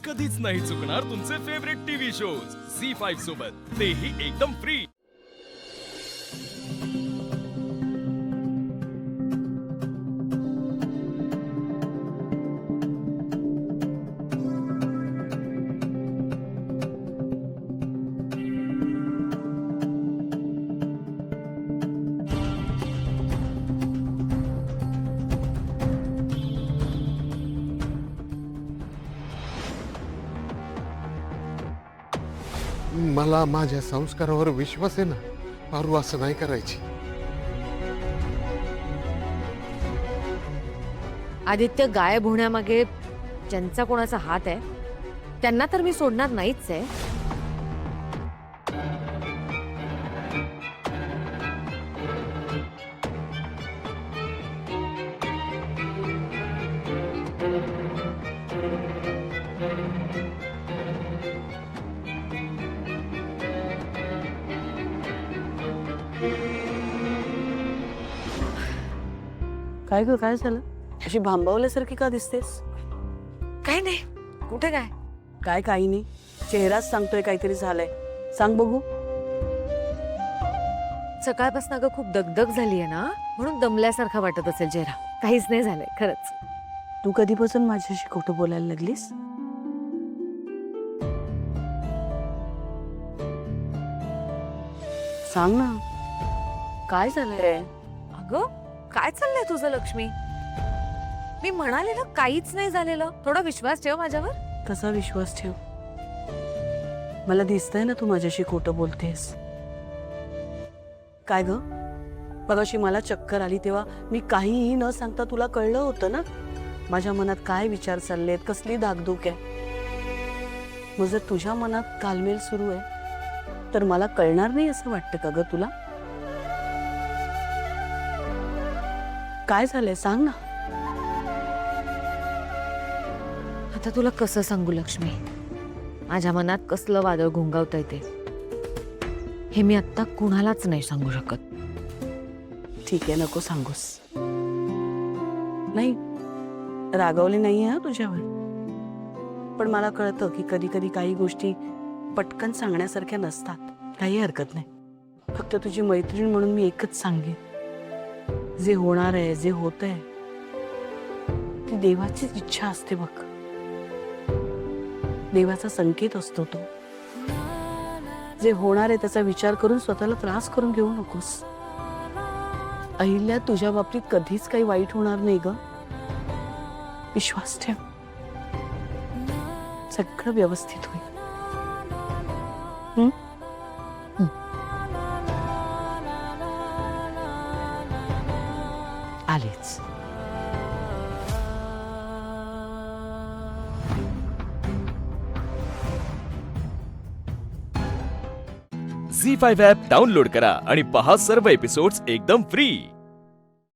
कधीच नाही चुकणार तुमचे फेवरेट टीव्ही शोज झी5 सोबत, तेही एकदम फ्री। मला माझ्या संस्कारावर विश्वास आहे ना, पारू असं नाही करायची। आदित्य गायब होण्यामागे ज्यांचा कोणाचा हात आहे त्यांना तर मी सोडणार नाहीच आहे। काय ग, काय झालं? अशी भांबावल्यासारखी का दिसतेस? काय नाही, कुठे काय? काय काही नाही, चेहराच सांगतोय काहीतरी झालंय। सांग बघू। सकाळपासून अगं खूप दगदग झालीये ना, म्हणून दमल्यासारखा वाटत असेल चेहरा। काहीच नाही झालंय खरंच। तू कधीपासून माझ्याशी खोटं बोलायला लागलीस? सांग ना, काय झालंय? अगं काय चाललंय तुझं लक्ष्मी? मी म्हणाले ना काहीच नाही झालेलं, थोडा विश्वास ठेव माझ्यावर। कसा विश्वास ठेव? मला दिसतंय ना तू माझ्याशी खोटं बोलतेस। काय ग, मगाशी मला चक्कर आली तेव्हा मी काहीही न सांगता तुला कळलं होतं ना माझ्या मनात काय विचार चाललेत, कसली धाकधूक आहे। मग जर तुझ्या मनात कालमेल सुरू आहे तर मला कळणार नाही असं वाटतं का ग तुला? काय झालंय सांग ना। आता तुला कसं सांगू लक्ष्मी, माझ्या मनात कसलं वादळ घुंगावतंय ते, हे मी आता कुणालाच नाही सांगू शकत। ठीक आहे, नको सांगूस। नाही, रागवले नाहीये हा तुझ्यावर, पण मला कळतं की कधी कधी काही गोष्टी पटकन सांगण्यासारख्या नसतात। काही हरकत नाही, फक्त तुझी मैत्रीण म्हणून मी एकच सांगेन, जे होणार आहे, जे होत आहे ती देवाचीच इच्छा असते बघ। देवाचा संकेत असतो तो। जे होणार आहे त्याचा विचार करून स्वतःला त्रास करून घेऊ नकोस। अहिल्या, तुझ्या बाबतीत कधीच काही वाईट होणार नाही ग, विश्वास ठेव। सगळं व्यवस्थित होईल। आलेच। झी5 ॲप डाउनलोड करा आणि पहा सर्व एपिसोड्स एकदम फ्री।